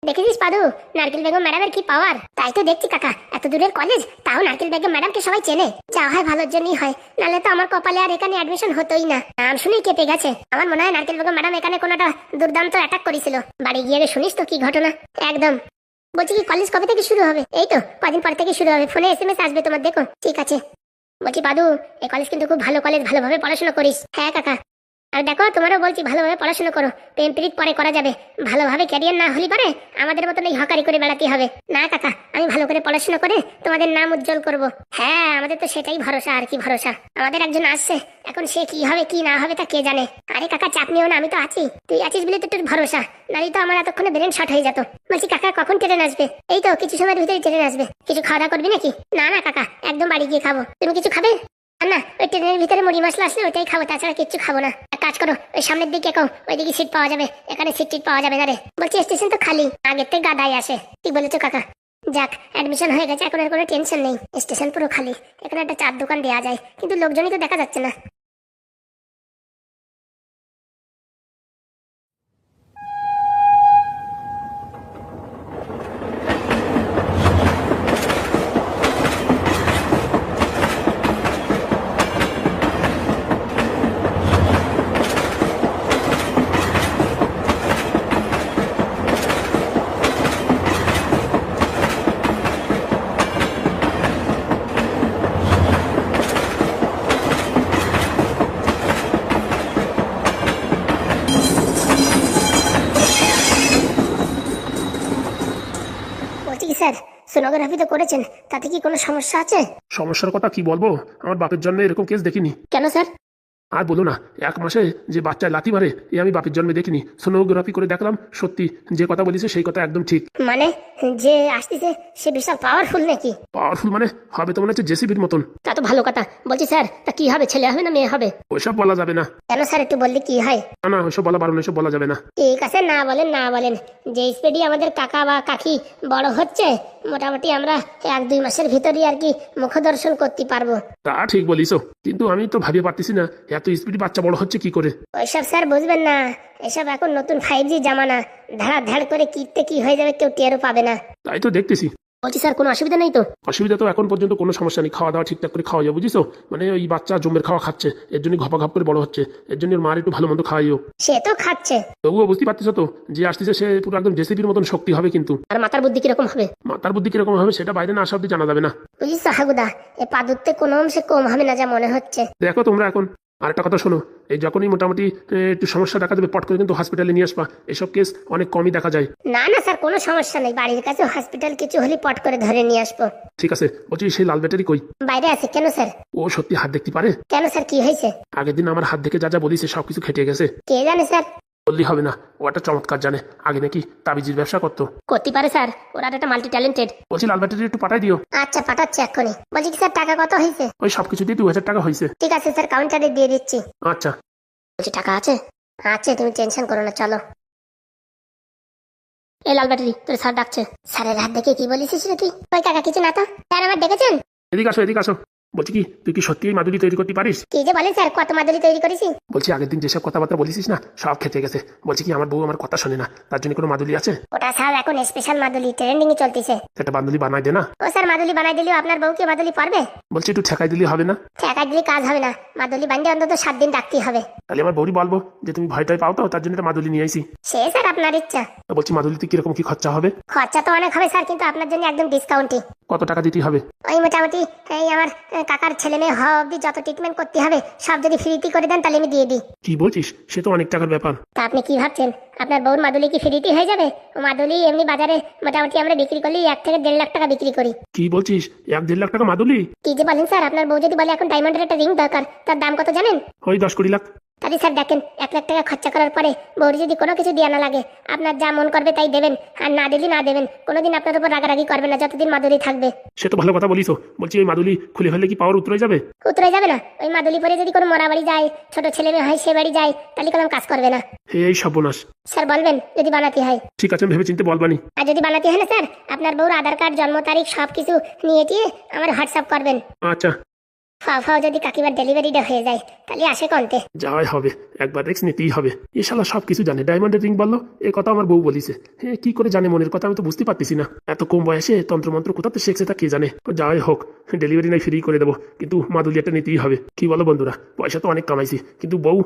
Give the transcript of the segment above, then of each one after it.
দেখেছিস পাদু, নারকেল বেগম ম্যাডামের কি পাওয়ার। তাই তো দেখছি কাকা, এত দূরের কলেজ তাও নারকেল বেগম ম্যাডামকে সবাই চেনে। যা হয় ভালোর জন্যই হয়, নাহলে তো আমার কপালে আর এখানে অ্যাডমিশন হতোই না। নাম শুনেই কেঁপে গেছে। আমার মনে হয় নারকেল বেগম ম্যাডাম এখানে কোনোটা দুর্দান্ত অ্যাটাক করেছিল। বাড়ি গিয়ে শুনিস তো কি ঘটনা। একদম। বলছি কি কলেজ কবে থেকে শুরু হবে? এই তো কদিন পর থেকে শুরু হবে, ফোনে SMS আসবে তোমার, দেখো। ঠিক আছে। বলছি পাদু, এই কলেজ কিন্তু খুব ভালো কলেজ, ভালোভাবে পড়াশোনা করিস। হ্যাঁ কাকা। আর দেখো তোমারও বলছি ভালোভাবে পড়াশোনা করো, প্রেম প্রীত পরে করা যাবে, ভালোভাবে ক্যারিয়ার না হলে পারে আমাদের মতন এই হকারি করে বেড়াতে হবে না। কাকা আমি ভালো করে পড়াশোনা করে তোমাদের নাম উজ্জ্বল করব। হ্যাঁ আমাদের তো সেটাই ভরসা, আর কি ভরসা। আমাদের একজন আসছে, এখন সে কি হবে কি না হবে তা কে জানে। আরে কাকা চাপ নিও না, আমি তো আছি। তুই আছিস বলে তো তোর ভরসা, নাহলে তো আমার এতক্ষণে ব্রেন শর্ট হয়ে যেত। বলছি কাকা কখন ট্রেন আসবে? এই তো কিছু সময়ের ভিতরে ট্রেন আসবে। কিছু খাওয়া দাওয়া করবি নাকি? না না কাকা, একদম বাড়ি গিয়ে খাবো। তুমি কিছু খাবে? না, ওই ট্রেনের ভিতরে মুড়ি মশলা আসলে ওইটাই খাবো, তাছাড়া কিচ্ছু খাবো না। এক কাজ করো, ওই সামনের দিকে কও, ওইদিকে সিট পাওয়া যাবে, এখানে সিট টিট পাওয়া যাবে না রে। বলছি স্টেশন তো খালি, আগের থেকে গাদাই আসে। ঠিক বলেছো কাকা। যাক অ্যাডমিশন হয়ে গেছে, এখন আর কোনো টেনশন নেই। স্টেশন পুরো খালি, এখানে একটা চার দোকান দেওয়া যায়, কিন্তু লোকজনই তো দেখা যাচ্ছে না। বলছি কি স্যার, সোনোগ্রাফি তো করেছেন, তাতে কি কোনো সমস্যা আছে? সমস্যার কথা কি বলবো, আমার বাপের জন্মে এরকম কেস দেখিনি। কেন স্যার? আর বলো না, 1 মাসে যে বাচ্চায় লাথি মারে এ আমি বাপের জন্মে দেখিনি। সোনোগ্রাফি করে দেখলাম, সত্যি যে কথা বলেছে সেই কথা একদম ঠিক। মানে যে আসতেছে সে বিশাল পাওয়ারফুল নাকি? পাওয়ারফুল মানে হবে তো মনে হচ্ছে জেসিবির মতন। তা তো ভালো কথা। বলছি স্যার, তা কি হবে, ছেলে হবে না মেয়ে হবে? ওইসব বলা যাবে না। কেন স্যার, একটু বললে কি হয়? না না, ওইসব বলা বারণ, ওইসব বলা যাবে না। ঠিক আছে, না বলেন না বলেন। যে স্পিডে আমাদের কাকা বা কাকি বড় হচ্ছে, মোটামুটি আমরা 1-2 মাসের ভিতরেই আর কি মুখ দর্শন করতে পারবো। তা ঠিক বলিস, কিন্তু আমি তো ভাবিয়ে পারতেছি না এত স্পিড বাচ্চা বড় হচ্ছে কি করে। ওইসব স্যার বুঝবেন না, এসব এখন নতুন 5G জামানা, ধাড়া ধাড় করে কিতে কি হয়ে যাবে কেউ টেরও পাবে না। তাই তো দেখতেছি। বলছি স্যার, কোনো অসুবিধা নেই তো? অসুবিধা তো এখন পর্যন্ত কোনো সমস্যা নেই, খাওয়া দাওয়া ঠিকঠাক করে খাওয়া যায়, বুঝিস। মানে ওই বাচ্চা জমের খাওয়া খাচ্ছে, এর জন্য ঘপা ঘপ করে বড় হচ্ছে, এর জন্য ওর মার একটু ভালো মন্দ খাওয়াইও। সে তো খাচ্ছে। তবুও বুঝতে পারছিস তো, যে আসতেছে সে পুরো একদম জেসিবির মতন শক্তি হবে কিন্তু। আর মাথার বুদ্ধি কিরকম হবে? মাতার বুদ্ধি কিরকম হবে সেটা বাইরে না আসা অব্দি জানা যাবে না। বুঝিস হাগুদা, এ পাদুরতে কোনো অংশে কম হবে না যা মনে হচ্ছে। দেখো তোমরা এখন আরেকটা কথা শোনো, এই যখনই মোটামুটি একটু সমস্যা দেখা যাবে পট করে কিন্তু হসপিটালে নিয়ে আসবা, এসব কেস অনেক কমই দেখা যায়। না না স্যার, কোনো সমস্যা নেই, বাড়ির কাছে হসপিটাল, কিছু হলে পট করে ধরে নিয়ে আসবো। ঠিক আছে, বলছি সেই লাল ব্যাটারি কই? বাইরে আছে। কেন স্যার? ও সত্যি হাত দেখতে পারে? কেন স্যার, কি হয়েছে? আগের দিন আমার হাত দেখে যা যা বলিস সবকিছু খেটে গেছে। কে জানে স্যার। বললি হবে না, ও একটা চমৎকার জানে, আগে নাকি তাবিজির ব্যবসা করতো। করতে পারে স্যার, ওরা একটা মাল্টি ট্যালেন্টেড। বলছি লাল ব্যাটারি একটু পাঠাই দিও। আচ্ছা পাঠাচ্ছি এক্ষুনি। বলছি কি স্যার, টাকা কত হয়েছে? ওই সবকিছু দিয়ে 2000 টাকা হয়েছে। ঠিক আছে স্যার, কাউন্টারে দিয়ে দিচ্ছি। আচ্ছা। বলছি টাকা আছে? আছে, তুমি টেনশন করো না, চলো। এই লাল ব্যাটারি, তোর স্যার ডাকছে। স্যারের হাত দেখে কি বলিস রে তুই? ওই কাকা কিছু না তো, স্যার আমার ডেকেছেন। এদিকে আসো, এদিকে আসো। বলছি কি তুই কি সত্যি মাদুলি তৈরি করতে পারিস? কি যে বলেন স্যার, কত মাদুলি তৈরি করেছি। বলছি আগের দিন যেসব কথাবার্তা বলিস না সব খেতে গেছে। বলছি কি আমার বউ আমার কথা শোনে না, তার জন্য কোনো মাদুলি আছে? ওটা স্যার এখন স্পেশাল মাদুলি, ট্রেন্ডিং এ চলতেছে। একটা বান্দুলি বানাই দে না। ও স্যার, মাদুলি বানাই দিলেও আপনার বউ কি মাদুলি পারবে? বলছি একটু ঠেকাই দিলে হবে না? ঠেকা দিলে কাজ হবে না, মাদুলি বানিয়ে অন্তত 7 দিন রাখতেই হবে। তাহলে আমার বউরি বলবো যে তুমি ভয়টাই পাও তো, তার জন্য একটা মাদুলি নিয়ে আইছি। সে স্যার আপনার ইচ্ছা। তো বলছি মাদুলিতে কিরকম কি খরচা হবে? খরচা তো অনেক হবে স্যার, কিন্তু আপনার জন্য একদম ডিসকাউন্টই। কত টাকা দিতে হবে? ওই মোটামুটি এই আমার কাকার ছেলে মেয়ে হওয়া অব্দি যত ট্রিটমেন্ট করতে হবে সব যদি ফ্রিতে করে দেন তাহলে আমি দিয়ে দিই। কি বলছিস, সে তো অনেক টাকার ব্যাপার। তা আপনি কি ভাবছেন, আপনার বউর মাদুলি কি ফ্রিতে হয়ে যাবে? ও মাদুলি এমনি বাজারে মোটামুটি আমরা বিক্রি করলে 1 থেকে 1.5 লাখ টাকা বিক্রি করি। কি বলছিস, 1-1.5 লাখ টাকা মাদুলি? কি যে বলেন স্যার, আপনার বউ যদি বলে এখন ডায়মন্ডের একটা রিং দরকার, তার দাম কত জানেন? ওই 10-20 লাখ। তাহলে স্যার দেখেন, 1 লাখ টাকা খরচা করার পরে বউর যদি কোনো কিছু দেওয়া না লাগে, আপনার যা মন করবে তাই দেবেন, আর না দিলে না দেবেন, কোনোদিন আপনার উপর রাগারাগি করবে না যতদিন মাদুলি থাকবে। সে তো ভালো কথা বলিস। বলছি ওই মাদুলি খুলে ফেললে কি পাওয়ার উতরে যাবে? উতরে যাবে না, ওই মাদুলি পরে যদি কোনো মরা বাড়ি যায়, ছোট ছেলে মেয়ে হয় সে বাড়ি যায়, তাহলে কোনো কাজ করবে না। এই সর্বনাশ। স্যার বলবেন যদি বানাতে হয়। ঠিক আছে, ভেবে চিন্তে বলবানি। আর যদি বানাতে হয় না স্যার, আপনার বউর আধার কার্ড, জন্ম তারিখ সবকিছু নিয়ে দিয়ে আমার হোয়াটসঅ্যাপ করবেন। আচ্ছা। ফাও ফাও যদি কাকিমার ডেলিভারিটা হয়ে যায়, তাহলে আসে কন্তে। যাওয়াই হবে, একবার রিস্ক নিতেই হবে। এ শালা সব কিছু জানে, ডায়মন্ডের রিং বললো, এ কথা আমার বউ বলিছে। হ্যাঁ, কি করে জানে মনের কথা আমি তো বুঝতে পারতেছি না। এত কম বয়সে তন্ত্রমন্ত্র কোথাতে শিখছে তা কে জানে। যাই হোক, ডেলিভারি নাই ফ্রি করে দেবো, কিন্তু মাদুলি একটা নিতেই হবে। কি বলো বন্ধুরা, পয়সা তো অনেক কামাইছি, কিন্তু বউ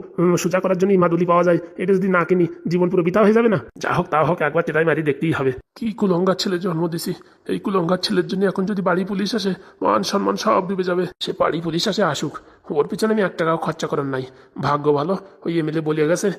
সোজা করার জন্যই মাদুলি পাওয়া যায়, এটা যদি না কিনি জীবন পুরো বিতা হয়ে যাবে না। যা হোক তা হোক, একবার ট্রাই মারি দেখতেই হবে। কি কুলঙ্গার ছেলে জন্ম দিছি, এই কুলঙ্গার ছেলের জন্য এখন যদি বাড়ি পুলিশ আসে, মান সম্মান সব ডুবে যাবে। সে বাড়ি পুলিশ আসে আসুক, ওর পিছনে আমি 1 টাকাও খরচা করার নাই। ভাগ্য ভালো ওই এমএলএ বলে গেছে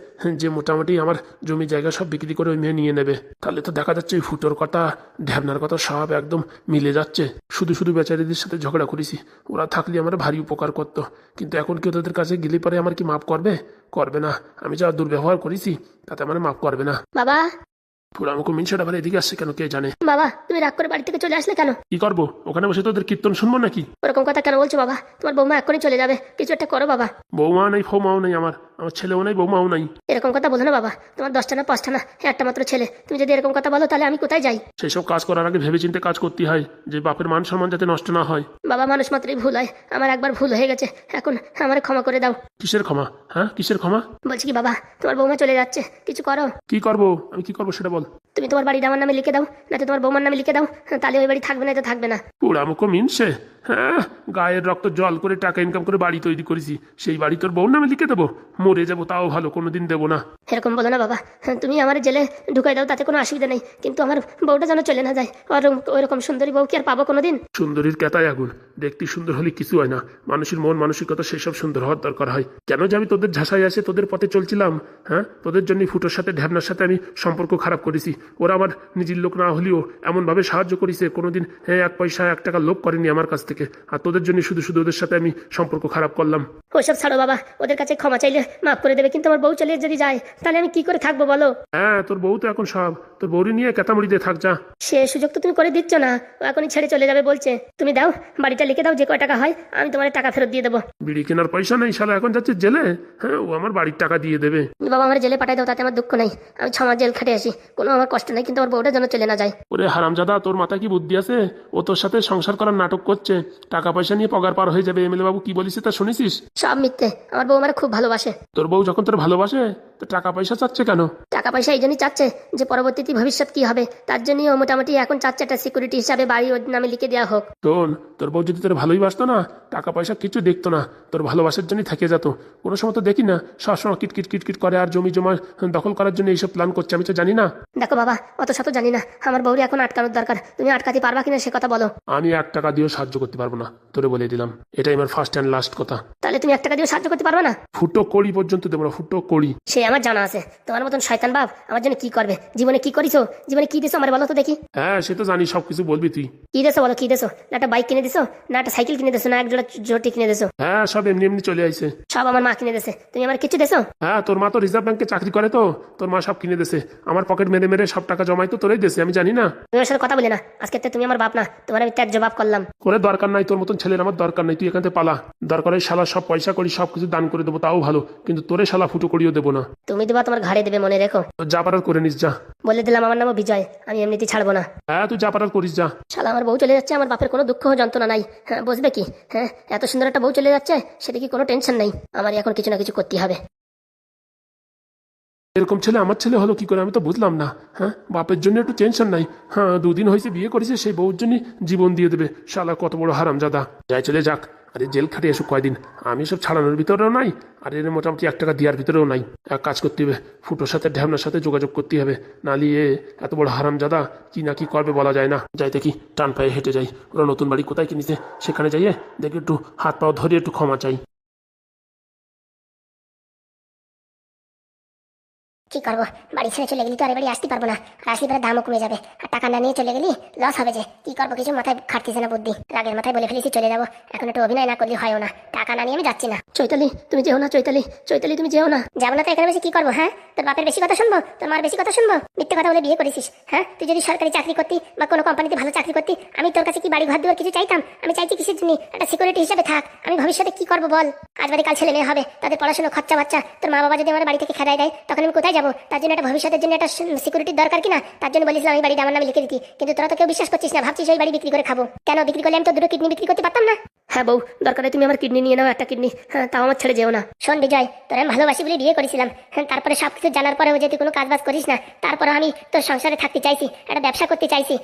যে মোটামুটি আমার জমি জায়গা সব বিক্রি করে ওই মেয়ে নিয়ে নেবে। তাহলে তো দেখা যাচ্ছে ওই ফুটোর কথা ঢ্যাবনার কথা সব একদম মিলে যাচ্ছে। শুধু শুধু বেচারিদের সাথে ঝগড়া করেছি, ওরা থাকলে আমার ভারী উপকার করতো। কিন্তু এখন কি ওদের কাছে গেলে পরে আমার কি মাফ করবে? করবে না। আমি যা দুর্ব্যবহার করেছি তাতে আমার মাফ করবে না। বাবা, পুরো আমাকে মিনসাটা আবার এদিকে আসছে কেন কে জানে। বাবা তুমি রাগ করে বাড়ি থেকে চলে আসলে কেন? কি করবো, ওখানে বসে তোদের কীর্তন শুনবো নাকি? ওরকম কথা কেন বলছো বাবা? তোমার বৌমা এক্ষুনি চলে যাবে, কিছু একটা করো বাবা। বৌমা নেই, ফৌমাও নেই, আমার ছেলেও নেই, বৌমাও নাই। এরকম কথা বলো না বাবা, তোমার 10টা না 5টা না, একটা মাত্র ছেলে। তুমি যদি এরকম কথা বলো তাহলে আমি কোথায় যাই? সেই সব কাজ করার আগে ভেবেচিন্তে কাজ করতে হয়, যে বাপের মান সম্মান যাতে নষ্ট না হয়। বাবা, মানুষ মাত্রই ভুল হয়, আমার একবার ভুল হয়ে গেছে, এখন আমার ক্ষমা করে দাও। কিসের ক্ষমা? হ্যাঁ, কিসের ক্ষমা? বলছি কি বাবা, তোমার বৌমা চলে যাচ্ছে, কিছু করো। কি করবো আমি, কি করবো সেটা বল। তুমি তোমার বাড়িটা আমার নামে লিখে দাও, না তো তোমার বৌমার নামে লিখে দাও, তাহলে ওই বাড়ি থাকবে না তো থাকবে না। পুরা মুখো মিনসে, হ্যাঁ, গায়ের রক্ত জল করে টাকা ইনকাম করে বাড়ি তৈরি করেছি, সেই বাড়ি তোর বউর নামে লিখে দেবো? মরে যাবো তাও ভালো, কোনোদিন দেবো না। এরকম বলো না বাবা, তুমি আমার জেলে ঢুকাই দাও, তাতে কোনো অসুবিধা নেই, কিন্তু আমার বউটা যেন চলে না যায়। ওইরকম সুন্দরী বউ কি আর পাবো কোনোদিন? সুন্দরীর কেতায় আগুন, দেখতে সুন্দর হলে কিছু হয় না, মানুষের মন মানসিকতা সেসব সুন্দর হওয়ার দরকার হয়। কেন যে আমি তোদের ঝাঁসাই আসে তোদের পথে চলছিলাম, হ্যাঁ, তোদের জন্য ফুটোর সাথে ঢ্যাবনার সাথে আমি সম্পর্ক খারাপ করেছি। ওরা আমার নিজের লোক না হলেও এমনভাবে সাহায্য করেছে, কোনোদিন 1 পয়সা 1 টাকা লোভ করেনি আমার কাছ থেকে। আর তোদের জন্য শুধু শুধু ওদের সাথে আমি সম্পর্ক খারাপ করলাম। ওসব ছাড়ো বাবা, ওদের কাছে ক্ষমা চাইলে মাফ করে দেবে, কিন্তু আমার বউ চলে যদি যায় তাহলে আমি কি করে থাকবো বলো? হ্যাঁ, তোর বউ তো এখন সব, তোর বউরি নিয়ে কেতামুড়ি দিয়ে থাক যা। সে সুযোগ তো তুমি করে দিচ্ছ না, ও এখনই ছেড়ে চলে যাবে বলছে। তুমি দাও, বাড়িটা লিখে দাও, যে কয় টাকা হয় আমি তোমার টাকা ফেরত দিয়ে দেবো। বিড়ি কেনার পয়সা নেই, শালা এখন যাচ্ছে জেলে। হ্যাঁ, ও আমার বাড়ির টাকা দিয়ে দেবে। বাবা আমার জেলে পাঠাই দাও, তাতে আমার দুঃখ নাই, আমি 6 মাস জেল খাটে আসি, কোনো আমার কষ্ট নাই, কিন্তু আমার বউটা যেন চলে না যায়। ওরে হারামজাদা, তোর মাথায় কি বুদ্ধি আছে? ও তোর সাথে সংসার করার নাটক করছে, টাকা পয়সা নিয়ে পগার পার হয়ে যাবে। এমএলএ বাবু কি বলিস তা শুনেছিস? সব মিথ্যে, আমার বউ আমার খুব ভালোবাসে। তোর বউ যখন তোর ভালোবাসে তো টাকা পয়সা চাচ্ছে কেন? টাকা পয়সা এই জন্যই চাচ্ছে যে পরবর্তীতে ভবিষ্যৎ কি হবে তার জন্যই ও মোটামুটি এখন চাচ্ছে একটা সিকিউরিটি হিসাবে বাড়ি ওর নামে লিখে দেওয়া হোক। শোন, তোর বউ যদি তোর ভালোই বাসতো না, টাকা পয়সা কিছু দেখতো না, তোর ভালোবাসার জন্যই থেকে যেত। কোনো সময় তো দেখি না সবসময় কিটকিট কিটকিট করে আর জমি জমা দখল করার জন্য এইসব প্ল্যান করছে, আমি তো জানি না। দেখো বাবা, অত শত জানি না, আমার বউরি এখন আটকানোর দরকার, তুমি আটকাতে পারবা কিনা সে কথা বলো। আমি 1 টাকা দিয়েও সাহায্য করতে পারবো না, তোরে বলে দিলাম, এটাই আমার ফার্স্ট অ্যান্ড লাস্ট কথা। তাহলে তুমি 1 টাকা দিয়ে সাহায্য করতে পারবে না? ফুটো কড়ি পর্যন্ত দেবো না, ফুটো কড়ি। সে আমার জানা আছে, তোমার মতন শয়তান বাপ আমার জন্য কি করবে? জীবনে কি করিছো, জীবনে কি দিছো আমার বলো তো দেখি। হ্যাঁ, সে তো জানি, সবকিছু বলবি তুই। কি দেছো বলো, কি দেছো? না একটা বাইক কিনে দিছো, না একটা সাইকেল কিনে দিছো, না এক জোড়া জটি কিনে দিছো? হ্যাঁ, সব এমনি এমনি চলে আইছে। সব আমার মা কিনে দিছে, তুমি আমার কিছু দেছো? হ্যাঁ, তোর মা তো রিজার্ভ ব্যাংকে চাকরি করে, তো তোর মা সব কিনে দেছে, আমার পকেট মেরে মেরে সব টাকা জমাই তো তোরাই দেছে, আমি জানি না। তুমি ওর সাথে কথা বলে না, আজকে তো তুমি আমার বাপ না, তোমার আমি ত্যাগ জবাব করলাম। করে দরকার নাই, তোর মতন ছেলের আমার দরকার নাই, তুই এখান থেকে পালা। দরকার হয় শালা সব পয়সা করি সব কিছু দান করে দেবো, তাও ভালো, কিন্তু তোরে শালা ফুটো করিও দেবো না। তুমি দেবা, তোমার ঘাড়ে দেবে, মনে রেখো। তো যা পারার করে নিস যা। বলে দিলাম আমার নাম বিজয়, আমি এমনিতেই ছাড়বো না। হ্যাঁ, তুই যা পারার করিস যা। শালা আমার বউ চলে যাচ্ছে, আমার বাপের কোনো দুঃখ যন্ত্রণা নাই, হ্যাঁ বুঝবে কি? হ্যাঁ, এত সুন্দর একটা বউ চলে যাচ্ছে, সেটা কি কোনো টেনশন নেই? আমারই এখন কিছু না কিছু করতে হবে। এরকম ছেলে আমার ছেলে হলো কি করে আমি তো বুঝলাম না। হ্যাঁ, বাপের জন্য একটু টেনশন নাই, হ্যাঁ 2 দিন হয়েছে বিয়ে করেছে, সেই বউর জন্য জীবন দিয়ে দেবে, শালা কত বড় হারামজাদা। যাই চলে যাক, আরে জেল খাটে এসব কয়দিন, আমি সব ছাড়ানোর ভিতরেও নাই, আর এর মোটামুটি 1 টাকা দেওয়ার ভিতরেও নাই। এক কাজ করতে হবে, ফুটোর সাথে ঢ্যাবনার সাথে যোগাযোগ করতে হবে, নালিয়ে এত বড় হারামজাদা কি না কি করবে বলা যায় না। যাই দেখি, টান পায়ে হেঁটে যাই, ওরা নতুন বাড়ি কোথায় কিনেছে সেখানে যাইয়ে দেখি একটু হাত পাও ধরে একটু ক্ষমা চাই। কি করবো, বাড়ি ছেড়ে চলে গেলি তো আর বাড়ি আসতে পারবো না, আর আসলে পরে দামও কমে যাবে, আর টাকা না নিয়ে চলে গেলি লস হবে যে। কি করবো কিছু মাথায় খাটতেছে না বুদ্ধি, রাগের মাথায় বলে ফেলেছি চলে যাবো, এখন একটু অভিনয় না করলে হয়ও না, টাকা না নিয়ে আমি যাচ্ছি না। চৈতালি তুমি যেও না, চৈতালি চৈতালি তুমি যেও না। যাবো না তো এখানে বেশি কি করবো? হ্যাঁ, তোর বাপের বেশি কথা শুনবো, তোর মার বেশি কথা শুনবো? মিথ্যে কথা বলে বিয়ে করেছিস? হ্যাঁ, তুই যদি সরকারি চাকরি করতি বা কোনো কোম্পানিতে ভালো চাকরি করতি, আমি তোর কাছে কি বাড়ি ঘর দুয়ার কিছু চাইতাম? আমি চাইছি কিসের জন্য? একটা সিকিউরিটি হিসেবে থাক। আমি ভবিষ্যতে কি করবো বল? আজ বাদে কাল ছেলে মেয়ে হবে, তাদের পড়াশোনা খরচা বাচ্চা, তোর মা বাবা যদি আমার বাড়ি থেকে খেদাই দেয় তখন আমি কোথায় যাবো? তার জন্য একটা ভবিষ্যতের জন্য একটা সিকিউরিটির দরকার কিনা, তার জন্য বলেছিলাম আমি বাড়িটা আমার নামে লিখে দিতি, কিন্তু তোরা তো কেউ বিশ্বাস করছিস না, ভাবছিস ওই বাড়ি বিক্রি করে খাবো। কেন বিক্রি করলে আমি তো 2 কিডনি বিক্রি করতে পারতাম না? হ্যাঁ বউ, দরকারে তুমি আমার কিডনি নিয়ে নাও, একটা কিডনি, হ্যাঁ তাও আমার ছেড়ে যেও না। শোন বিজয়, তোর আমি ভালোবাসি বলে বিয়ে করেছিলাম, তারপরে সবকিছু জানার পরেও যদি কোনো কাজ বাজ করিস না, তারপরে আমি তোর সংসারে থাকতে চাইছি, একটা ব্যবসা করতে চাইছি,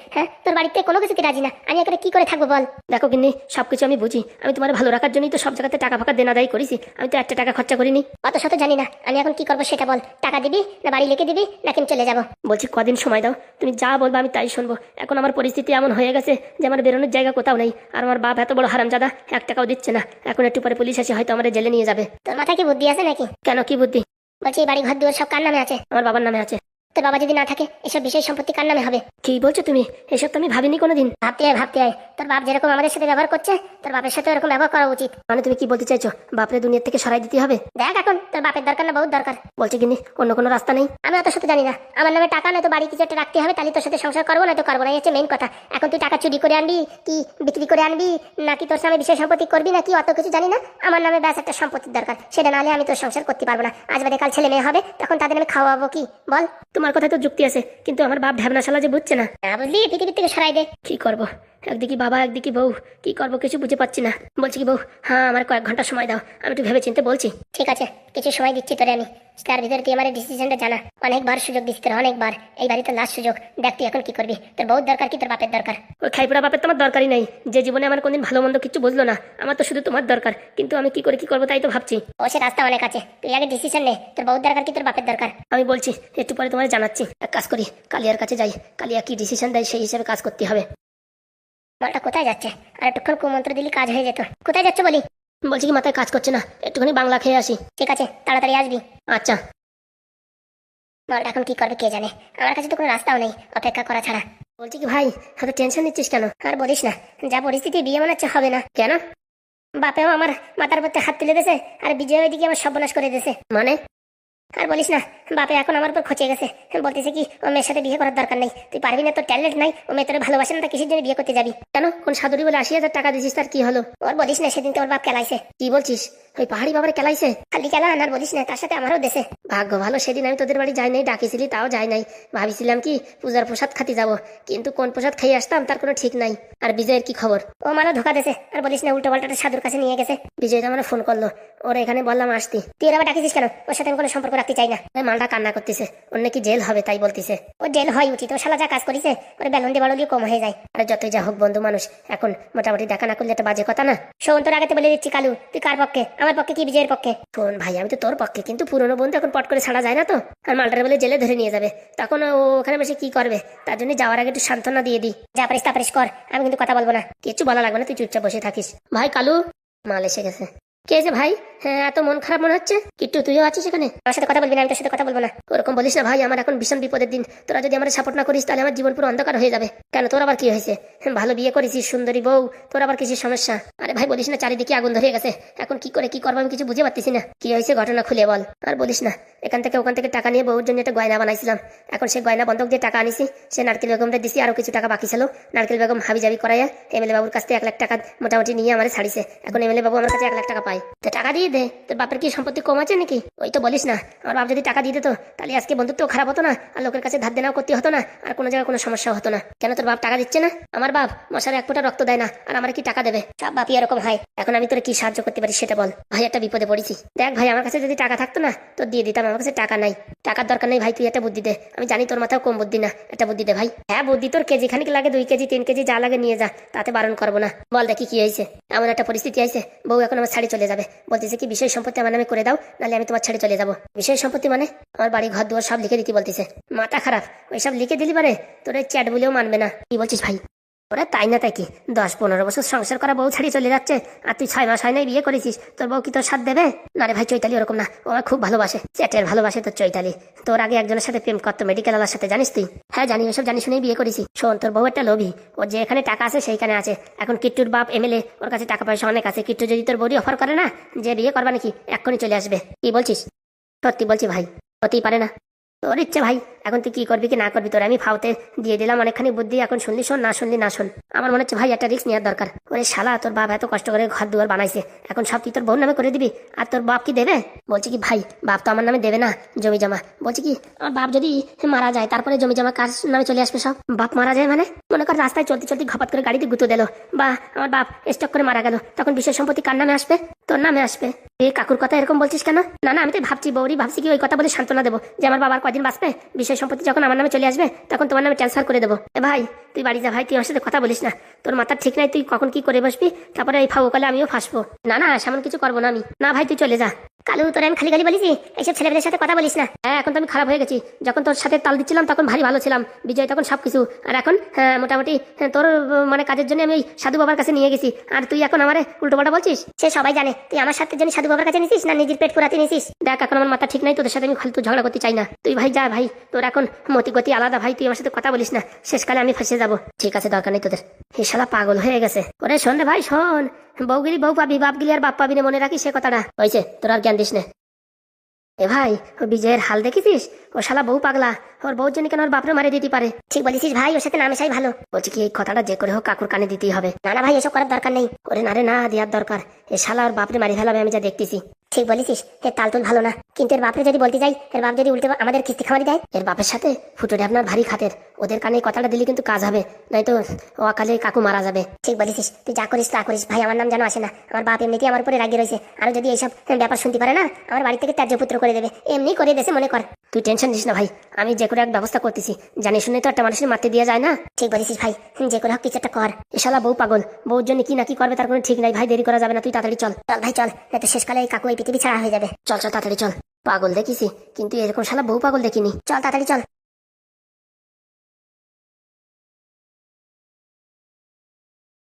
তোর বাড়িতে কোনো কিছুতে রাজি না, আমি এখানে কি করে থাকবো বল? দেখো কিডনি, সবকিছু আমি বুঝি, আমি তোমার ভালো রাখার জন্যই তো সব জায়গাতে টাকা ফাঁকা দেনা দায়ী করেছি, আমি তো একটা টাকা খরচা করিনি। অত শত জানি না, আমি এখন কি করবো সেটা বল। টাকা দিবি না বাড়ি লিখে দিবি নাকি আমি চলে যাবো? বলছি কদিন সময় দাও, তুমি যা বলবে আমি তাই শুনবো। এখন আমার পরিস্থিতি এমন হয়ে গেছে যে আমার বেরোনোর জায়গা কোথাও নেই, আর আমার বাপ এত বড় হারামজাদা, 1 টাকাও দিচ্ছে না। এখন একটু পরে পুলিশ এসে হয়তো আমার জেলে নিয়ে যাবে। তোর মাথায় কি বুদ্ধি আছে নাকি? কেন, কি বুদ্ধি? বলছি এই বাড়ি ঘর দুয়ার সব কার নামে আছে? আমার বাবার নামে আছে। তোর বাবা যদি না থাকে এসব বিষয় সম্পত্তি কার নামে হবে? কি বলছো তুমি? এসব তো আমি ভাবিনি কোনোদিন। ভাবতে আয়, তোর বাপ যেরকম আমাদের সাথে ব্যবহার করছে তোর বাপের সাথে এরকম ব্যবহার করা উচিত। মানে তুমি কি বলতে চাইছো, বাপরে দুনিয়া থেকে সরাই দিতে হবে? দেখ এখন তোর বাপের দরকার না বহুত দরকার। বলছি কিনি অন্য কোনো রাস্তা নেই? আমি অত সাথে জানি না, আমার নামে টাকা নয়তো বাড়ি কিছু একটা রাখতে হবে, তাহলে তোর সাথে সংসার করবো নয়তো করবো না, এই হচ্ছে মেইন কথা। এখন তুই টাকা চুরি করে আনবি কি বিক্রি করে আনবি নাকি তোর নামে বিষয় সম্পত্তি করবি নাকি অত কিছু জানি না, আমার নামে ব্যাস একটা সম্পত্তির দরকার, সেটা নাহলে আমি তোর সংসার করতে পারবো না। আজ বাদে কাল ছেলে মেয়ে হবে, তখন তাদের আমি খাওয়াবো কি বল? তোমার কথায় তো যুক্তি আছে, কিন্তু আমার বাপ ঢ্যাবনা শালা যে বুঝছে না। বুঝলি, পৃথিবীর থেকে সরাই দে। কি করব, একদিকে বাবা একদিকে বউ, কি করব কিছু বুঝে পাচ্ছি না। বলছি কি বউ, হ্যাঁ আমার কয়েক ঘন্টা সময় দাও, আমি একটু ভেবে চিন্তে বলছি। ঠিক আছে, কিছু সময় দিচ্ছি তোরে আমি, তার ভিতরে তুই আমার ডিসিশনটা জানা। অনেকবার সুযোগ দিচ্ছি তোর, অনেকবার, এই বাড়িতে লাস্ট সুযোগ, দেখ তুই এখন কি করবি। তোর বহুত দরকার কি তোর বাপের দরকার? ওই খাইপুরা বাপের তো আমার দরকারই নাই, যে জীবনে আমার কোনদিন ভালো মন্দ কিছু বুঝলো না, আমার তো শুধু তোমার দরকার। কিন্তু আমি কি করে কি করবো তাই তো ভাবছি। ও সে রাস্তা অনেক আছে, তুই আগে ডিসিশন নে, তোর বহুত দরকার কি তোর বাপের দরকার? আমি বলছি একটু পরে তোমার জানাচ্ছি। এক কাজ করি, কালিয়ার কাছে যাই, কালিয়া কি ডিসিশন দেয় সেই হিসাবে কাজ করতে হবে। মালটা কোথায় যাচ্ছে? আর একটুক্ষণ কুমন্ত্র দিলি কাজ হয়ে যেত। কোথায় যাচ্ছে বলি? বলছি কি মাথায় কাজ করছে না, একটুখানি বাংলা খেয়ে আসি। ঠিক আছে, তাড়াতাড়ি আসবি। আচ্ছা। মালটা এখন কি করবে কে জানে, আমার কাছে তো কোনো রাস্তাও নেই অপেক্ষা করা ছাড়া। বলছি কি ভাই, এত টেনশন নিচ্ছিস কেন? আর বলিস না, যা পরিস্থিতি বিয়ে মনে হচ্ছে হবে না। কেন? বাপেও আমার মাথার উপর হাত তুলে দিয়েছে, আর বিজয় ওইদিকে আমার সর্বনাশ করে দিয়েছে। মানে? আর বলিস না, বাপে এখন আমার উপর খচে গেছে, বলতেছে কি ও মেয়ের সাথে বিয়ে করার দরকার নেই, তুই পারবি না, তোর ট্যালেন্ট নাই, ও মেয়ে তোর ভালোবাসে না, তা কিসের জন্য বিয়ে করতে যাবি? কেন, কোন সাধুরি বলে 80,000 টাকা দিছিস, তার কি হলো? ওর বলিস না, সেদিন তো ওর বাপ কেলাইছে। কি বলছিস? ওই পাহাড়ি বাবার কেলাইছে? খালি কেলা আর বলিস না, তার সাথে আমারও দেশে। ভাগ্য ভালো, সেদিন আমি তোদের বাড়ি যাই নাই, ডাকিছিলি তাও যাই নাই। ভাবিছিলাম কি পূজার প্রসাদ খাতে যাব, কিন্তু কোন প্রসাদ খেয়ে আসতাম তার কোনো ঠিক নাই। আর বিজয়ের কি খবর? ও মারা ধোকা দেশে, আর বলিস না, উল্টো পাল্টাটা সাধুর কাছে নিয়ে গেছে। বিজয় আমার ফোন করলো, ওর এখানে বললাম আসতি। তুই ওর আবার ডাকিছিস কেন? ওর সাথে আমি কোনো সম্পর্ক রাখতে চাই না। ওই মালটা কান্না করতেছে, ওর নাকি জেল হবে তাই বলতেছে। ও জেল হয় উচিত, ও শালা যা কাজ করেছে, ওর বেলন দিয়ে বাড়লিও কম হয়ে যায়। আরে যতই যা হোক বন্ধু মানুষ, এখন মোটামুটি দেখা না করলে একটা বাজে কথা না। শোন, তোর আগে বলে দিচ্ছি কালু, তুই কার পক্ষে? আমার পক্ষে কি বিজয়ের পক্ষে? শোন ভাই, আমি তো তোর পক্ষে, কিন্তু পুরনো বন্ধু এখন পট করে ছাড়া যায় না তো। আর মালটারে বলে জেলে ধরে নিয়ে যাবে, তখন ও ওখানে বসে কি করবে? তার জন্য যাওয়ার আগে একটু সান্ত্বনা দিয়ে দিই। যা পারিস তা পারিস কর, আমি কিন্তু কথা বলবো না। কিছু বলা লাগবে না, তুই চুপচাপ বসে থাকিস। ভাই কালু, মাল এসে গেছে। কে যে ভাই? হ্যাঁ, এত মন খারাপ মনে হচ্ছে। কিট্টু তুইও আছিস এখানে? আমার সাথে কথা বলবি না, আমি তোর সাথে কথা বলবো না। ওরকম বলিস না ভাই, আমার এখন ভীষণ বিপদের দিন। তোরা যদি আমার সাপোর্ট না করিস তাহলে আমার জীবন পুরো অন্ধকার হয়ে যাবে। কেন, তোর আবার কি হয়েছে? ভালো বিয়ে করেছিস, সুন্দরী বউ, তোর আবার কিছু সমস্যা? আরে ভাই বলিস না, চারিদিকে আগুন ধরে গেছে, এখন কি করে কি করবো আমি কিছু বুঝে পারতেছি না। কি হয়েছে ঘটনা খুলে বল। আর বলিস না, এখান থেকে ওখান থেকে টাকা নিয়ে বউর জন্য একটা গয়না বানাইছিলাম, এখন সেই গয়না বন্ধক দিয়ে টাকা আনিছি, সে নারকেল বেগমটা দিছি, আরো কিছু টাকা বাকি ছিল। নারকেল বেগম হাবি জাবি করাইয়া এমএলএ বাবুর কাছ থেকে 1 লাখ টাকা মোটামুটি নিয়ে আমার ছাড়িছে। এখন এমএলএ বাবু আমার কাছে 1 লাখ টাকা পায়, তো টাকা দিয়ে দে। তোর বাপের কি সম্পত্তি কম আছে নাকি? ওই তো বলিস না, আমার বাপ যদি টাকা দিয়ে দিত তাহলে আজকে বন্ধুত্ব খারাপ হতো না, আর লোকের কাছে ধার দেনাও করতে হতো না, আর কোনো জায়গায় কোনো সমস্যা হতো না। কেন তোর বাপ টাকা দিচ্ছে না? আমার বাপ মশার 1 ফোঁটা রক্ত দেয় না, আর আমার কি টাকা দেবে? সব বাপই এরকম হয়। এখন আমি তোর কি সাহায্য করতে পারি সেটা বল। ভাই একটা বিপদে পড়েছি। দেখ ভাই, আমার কাছে যদি টাকা থাকতো না তো দিয়ে দিতাম, আমার কাছে টাকা নাই। টাকার দরকার নেই ভাই, তুই একটা বুদ্ধি দে। আমি জানি তোর মাথাও কম বুদ্ধি না, একটা বুদ্ধি দে ভাই। হ্যাঁ বুদ্ধি তোর কেজি খানিক লাগে, 2 কেজি 3 কেজি যা লাগে নিয়ে যা, তাতে বারণ করবো না। বল দেখি কি হয়েছে? এমন একটা পরিস্থিতি আছে, বউ এখন আমার ছাড়ি চলে যাবে, বলতেছে কি বিষয় সম্পত্তি আমার নামে করে দাও, নাহলে আমি তোমার ছেড়ে চলে যাবো। বিষয় সম্পত্তি মানে আমার বাড়ি ঘর দুয়ার সব লিখে দিতে বলতেছে। মাথা খারাপ, ওইসব লিখে দিলি মানে তোর চ্যাট বলেও মানবে না। কি বলছিস ভাই? ওরা তাই না তাই কি 10-15 বছর সংসার করা বউ ছাড়িয়ে চলে যাচ্ছে, আর তুই 6 মাস হয় নাই বিয়ে করেছিস, তোর বউ কি তোর সাথ দেবে? না রে ভাই, চৈতালি ওরকম না, ও আমার খুব ভালোবাসে, চ্যাটের ভালোবাসে তোর চৈতালি। তোর আগে একজনের সাথে প্রেম করতো মেডিকেল ওয়ালার সাথে, জানিস তুই? হ্যাঁ জানি, ওসব জানি শুনেই বিয়ে করেছি। শোন, তোর বউ একটা লোভী, ওর যেখানে টাকা আছে সেইখানে আছে। এখন কিট্টুর বাপ এমএলএ, ওর কাছে টাকা পয়সা অনেক আছে। কিট্টু যদি তোর বউরি অফার করে না যে বিয়ে করবা নাকি, এক্ষুনি চলে আসবে। কি বলছিস? সত্যি বলছি ভাই, হতেই পারে না। তোর ইচ্ছে ভাই, এখন তুই কি করবি কি না করবি তোর আমি ফাউতে দিয়ে দিলাম অনেকখানি বুদ্ধি, এখন শুনলি শোন, না শুনলি না শোন। আমার মনে হচ্ছে ভাই একটা রিস্ক নেওয়ার দরকার। ওরে শালা, তোর বাপ এত কষ্ট করে ঘর দুয়ার বানাইছে, এখন সব তুই তোর বোন নামে করে দিবি, আর তোর বাপ কি দেবে? বলছি কি ভাই, বাপ তো আমার নামে দেবে না জমি জমা। বলছি কি আমার বাপ যদি মারা যায় তারপরে জমি জমা কার নামে চলে আসবে সব? বাপ মারা যায় মানে মনে কর রাস্তায় চলতে চলতে ঘপাত করে গাড়িতে গুঁতো দিল, বা আমার বাপ স্টক করে মারা গেল, তখন বিষয় সম্পত্তি কার নামে আসবে? তোর নামে আসবে। এই কাকুর কথা এরকম বলছিস কেন? না না, আমি তো ভাবছি বৌরি, ভাবছি কি ওই কথা বলে সান্ত্বনা দেবো যে আমার বাবার কদিন বাঁচবে, বিষয় সম্পত্তি যখন আমার নামে চলে আসবে তখন তোমার নামে ট্রান্সফার করে দেবো। ভাই তুই বাড়ি যা ভাই, তুই আমার সাথে কথা বলিস না, তোর মাথার ঠিক নাই, তুই কখন কি করে বসবি, তারপরে এই ফাও কালে আমিও ফাঁসবো। না না, সেমন কিছু করবো না আমি। না ভাই তুই চলে যা। কালু তোর আমি খালি গালি বলিস, এইসব ছেলেমেয়েদের সাথে কথা বলিস না। হ্যাঁ এখন তো আমি খারাপ হয়ে গেছি, যখন তোর সাথে তাল দিচ্ছিলাম তখন ভারী ভালো ছিলাম, বিজয় তখন সবকিছু, আর এখন হ্যাঁ মোটামুটি তোর মানে কাজের জন্য আমি ওই সাধু বাবার কাছে নিয়ে গেছি, আর তুই এখন আমারে উল্টো পাল্টা বলছিস। সে সবাই জানে তুই আমার সাথে জন্য সাধু বাবার কাছে নিছিস না নিজের পেট পুরাতে নিছিস। দেখ এখন আমার মাথা ঠিক নাই, তোদের সাথে আমি ফালতু ঝগড়া করতে চাই না। তুই ভাই যা ভাই, তোর এখন মতি গতি আলাদা ভাই, তুই আমার সাথে কথা বলিস না, শেষকালে আমি ফেসে যাবো। ঠিক আছে, দরকার নেই তোদের। এই শালা পাগল হয়ে গেছে। ওরে শোন রে ভাই শোন, বউগিরি বউ পাবি, বাপ গিলি আর বাপ পাবি না, মনে রাখিস সে কথাটা। হয়েছে, তোর আর জ্ঞান দিস না। এ ভাই ও বিজয়ের হাল দেখেছিস? ও শালা বউ পাগলা, ওর বউর জন্য কেন ওর বাপরে মারে দিতে পারে। ঠিক বলেছিস ভাই, ওর সাথে না মেশাই ভালো। বলছি কি এই কথাটা যে করে হোক কাকুর কানে দিতেই হবে। না না ভাই, এসব করার দরকার নেই। ওরে না রে না, দেওয়ার দরকার। এ শালা ওর বাপরে মারি ফেলাবে, আমি যা দেখতেছি। ঠিক বলেছিস, এর তালতুল ভালো না, কিন্তু এর বাপরে যদি বলতে যাই, এর বাপ যদি উল্টে আমাদের কিস্তি খাওয়ারি দেয়। এর বাপের সাথে ফুটুরে আপনার ভারী খাতের, ওদের কানে এই কথাটা দিলে কিন্তু কাজ হবে, নয়তো ও অকালে কাকু মারা যাবে। ঠিক বলেছিস, তুই যা করিস তা করিস ভাই, আমার নাম যেন আসে না। আমার বাপ এমনিতেই আমার উপরে রাগি রয়েছে, আর যদি এইসব ব্যাপার শুনতে পারে না, আমার বাড়ি থেকে ত্যায্য পুত্র করে দেবে, এমনি করে দেশে মনে কর। তুই টেনশন নিস না ভাই, আমি যে করে এক ব্যবস্থা করতেছি, জানি শুনে তো একটা মানুষের মারতে দেওয়া যায় না। ঠিক বলেছিস ভাই, যে করে হোক কিছু একটা কর। এশালা বউ পাগল, বউর জন্য কি না কি করবে তার কোনো ঠিক নাই ভাই, দেরি করা যাবে না, তুই তাড়াতাড়ি চল। চল ভাই চল, এত শেষকালে এই কাকু এই পৃথিবী ছাড়া হয়ে যাবে। চল চল তাড়াতাড়ি চল। পাগল দেখিছি, কিন্তু এরকম শালা বউ পাগল দেখিনি। চল তাড়াতাড়ি চল।